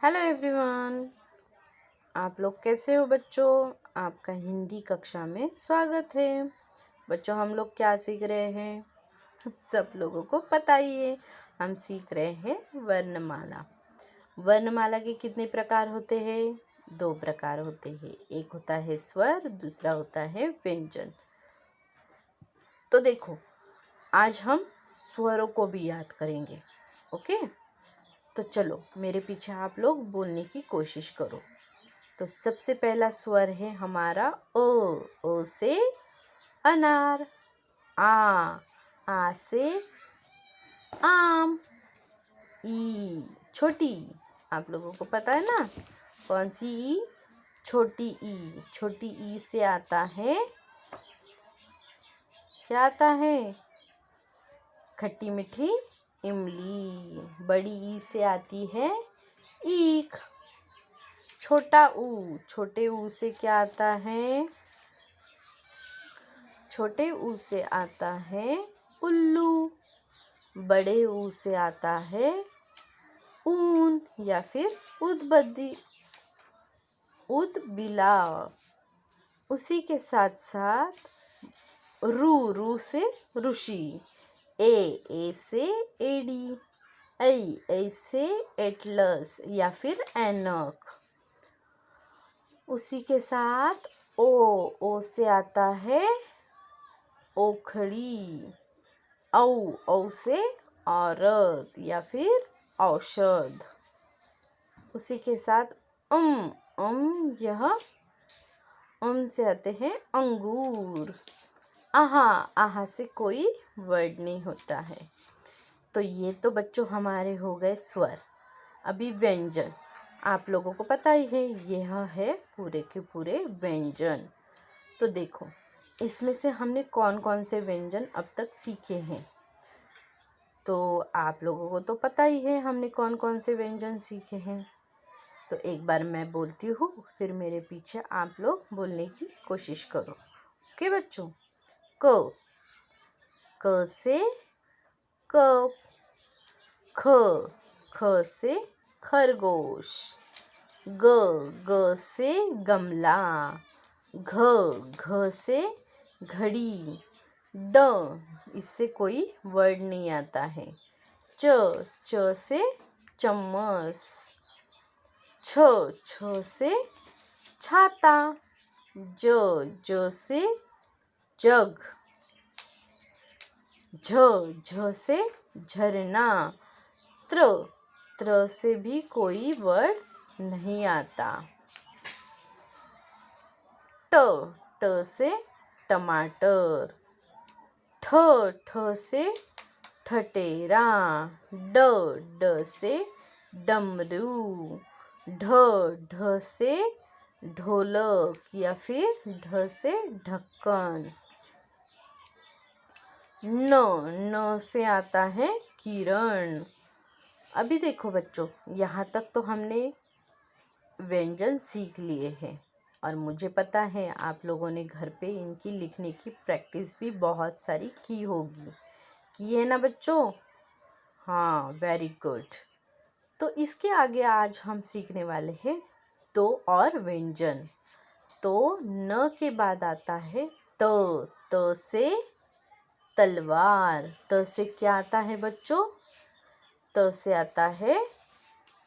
Hello everyone. आप लोग कैसे हो बच्चों? आपका हिंदी कक्षा में स्वागत है। बच्चों, हम लोग क्या सीख रहे हैं? सब लोगों को पता ही है, हम सीख रहे हैं वर्णमाला। वर्णमाला के कितने प्रकार होते हैं? 2 प्रकार होते हैं। एक होता है स्वर, दूसरा होता है व्यंजन। तो देखो, आज हम स्वरों को भी याद करेंगे। ओके, तो चलो मेरे पीछे आप लोग बोलने की कोशिश करो। तो सबसे पहला स्वर है हमारा ओ से अनार। आ से आम। ई छोटी, आप लोगों को पता है ना कौन सी ई? छोटी ई। छोटी ई से आता है, क्या आता है? खट्टी मीठी इमली। बड़ी ई से आती है ईख। छोटा ऊ, छोटे ऊ से क्या आता है? छोटे ऊ से आता है उल्लू। बड़े ऊ से आता है ऊन या फिर उदबिला। उसी के साथ साथ रू से ऋषि। ए से एडी। ऐ से एटलस या फिर ऐनक। उसी के साथ ओ से आता है ओखड़ी। औ से औरत या फिर औषध। उसी के साथ यह से आते हैं अंगूर। आहा से कोई वर्ड नहीं होता है। तो ये तो बच्चों हमारे हो गए स्वर। अभी व्यंजन, आप लोगों को पता ही है, यह है पूरे के पूरे व्यंजन। तो देखो, इसमें से हमने कौन कौन से व्यंजन अब तक सीखे हैं। तो आप लोगों को तो पता ही है हमने कौन कौन से व्यंजन सीखे हैं। तो एक बार मैं बोलती हूँ, फिर मेरे पीछे आप लोग बोलने की कोशिश करो। ओके बच्चों? क से कप। ख से खरगोश। ग से गमला। घ से घड़ी। इससे कोई वर्ड नहीं आता है। च से चम्मच। छ से छाता। ज से जग। झ से झरना। त्र से भी कोई वर्ड नहीं आता। ट से टमाटर। ठ से ठटेरा। ड से डमरू। ढ से ढोलक या फिर ढ से ढक्कन। न से आता है किरण। अभी देखो बच्चों, यहाँ तक तो हमने व्यंजन सीख लिए हैं और मुझे पता है आप लोगों ने घर पे इनकी लिखने की प्रैक्टिस भी बहुत सारी की होगी। की है ना बच्चों? हाँ, वेरी गुड। तो इसके आगे आज हम सीखने वाले हैं 2 और व्यंजन। तो न के बाद आता है त से तलवार। त से क्या आता है बच्चों? त से आता है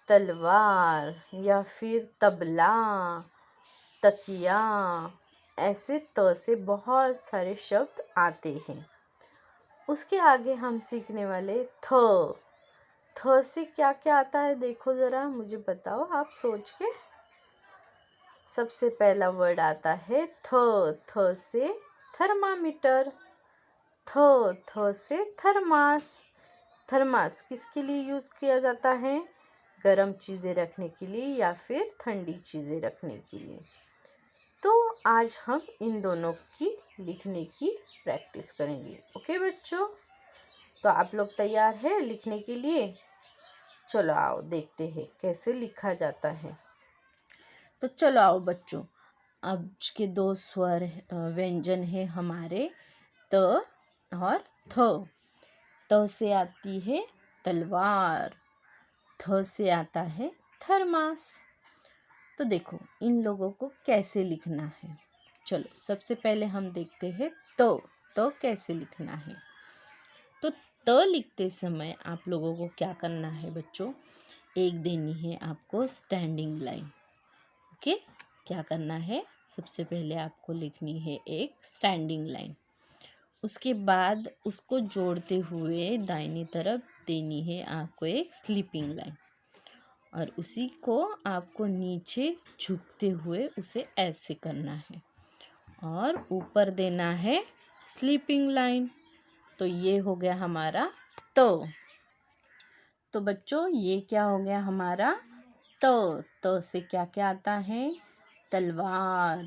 तलवार या फिर तबला, तकिया। ऐसे त से बहुत सारे शब्द आते हैं। उसके आगे हम सीखने वाले थ से क्या क्या आता है? देखो ज़रा, मुझे बताओ आप सोच के। सबसे पहला वर्ड आता है थ से थर्मामीटर। थ से थर्मास। थर्मास किसके लिए यूज़ किया जाता है? गर्म चीज़ें रखने के लिए या फिर ठंडी चीज़ें रखने के लिए। तो आज हम इन दोनों की लिखने की प्रैक्टिस करेंगे। ओके बच्चों? तो आप लोग तैयार हैं लिखने के लिए? चलो आओ देखते हैं कैसे लिखा जाता है। तो चलो आओ बच्चों, अब के 2 स्वर व्यंजन है हमारे त और थ। त से आती है तलवार। थ से आता है थर्मास। तो देखो इन लोगों को कैसे लिखना है। चलो सबसे पहले हम देखते हैं तो कैसे लिखना है। तो लिखते समय आप लोगों को क्या करना है बच्चों, एक देनी है आपको स्टैंडिंग लाइन। ओके, क्या करना है, सबसे पहले आपको लिखनी है एक स्टैंडिंग लाइन। उसके बाद उसको जोड़ते हुए दाहिनी तरफ देनी है आपको एक स्लीपिंग लाइन, और उसी को आपको नीचे झुकते हुए उसे ऐसे करना है, और ऊपर देना है स्लीपिंग लाइन। तो ये हो गया हमारा तो बच्चों ये क्या हो गया हमारा तो से क्या क्या आता है, तलवार।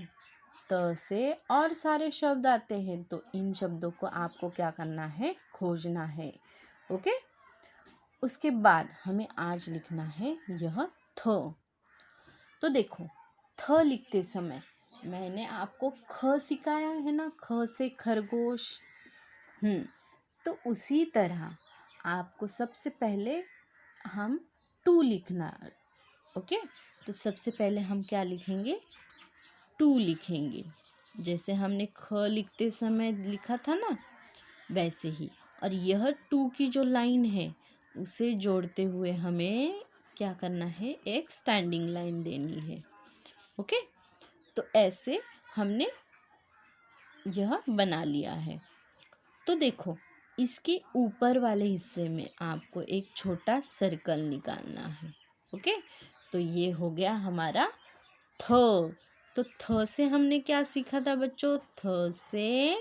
त से और सारे शब्द आते हैं, तो इन शब्दों को आपको क्या करना है, खोजना है। ओके, उसके बाद हमें आज लिखना है यह थ। तो देखो थ लिखते समय मैंने आपको ख सिखाया है ना, ख से खरगोश। तो उसी तरह आपको सबसे पहले हम टू लिखना। ओके, तो सबसे पहले हम क्या लिखेंगे, टू लिखेंगे। जैसे हमने ख लिखते समय लिखा था ना, वैसे ही। और यह टू की जो लाइन है उसे जोड़ते हुए हमें क्या करना है, एक स्टैंडिंग लाइन देनी है। ओके, तो ऐसे हमने यह बना लिया है। तो देखो इसके ऊपर वाले हिस्से में आपको एक छोटा सर्कल निकालना है। ओके, तो ये हो गया हमारा थ। तो थ से हमने क्या सीखा था बच्चों, थ से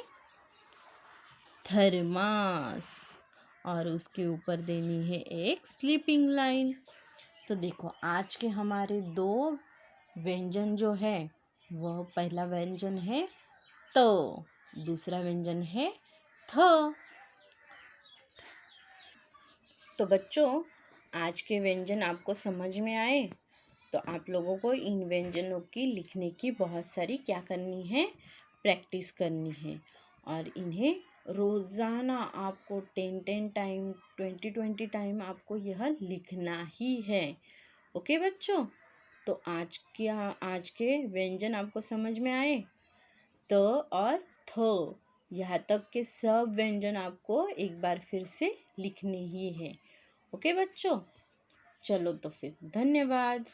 थर्मास, और उसके ऊपर देनी है एक स्लीपिंग लाइन। तो देखो आज के हमारे दो व्यंजन जो है, वह पहला व्यंजन है तो, दूसरा व्यंजन है थ। तो बच्चों आज के व्यंजन आपको समझ में आए, तो आप लोगों को इन व्यंजनों की लिखने की बहुत सारी क्या करनी है, प्रैक्टिस करनी है। और इन्हें रोज़ाना आपको 10 टाइम 20 टाइम आपको यह लिखना ही है। ओके बच्चों, तो आज के व्यंजन आपको समझ में आए, त और थ, यहाँ तक के सब व्यंजन आपको एक बार फिर से लिखने ही है। ओके बच्चों, चलो तो फिर धन्यवाद।